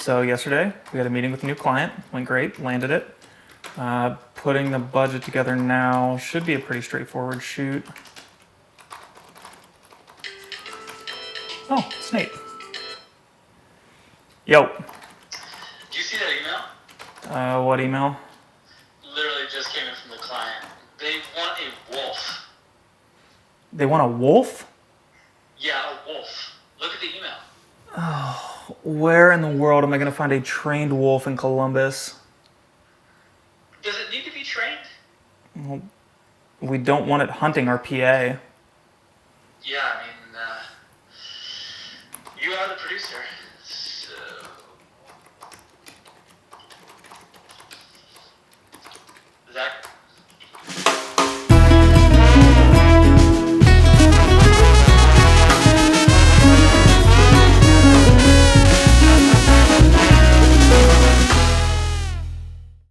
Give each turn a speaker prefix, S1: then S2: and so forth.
S1: So yesterday we had a meeting with a new client. Went great. Landed it. Putting the budget together now should be a pretty straightforward shoot. Oh, it's Nate. Yo.
S2: Did you see that email?
S1: What email?
S2: Literally just came in from the client. They want a wolf.
S1: They want a wolf?
S2: Yeah, a wolf. Look at the email.
S1: Oh, where in the world am I going to find a trained wolf in Columbus?
S2: Does it need to be trained?
S1: Well, we don't want it hunting our PA.
S2: Yeah, I mean, you are the producer.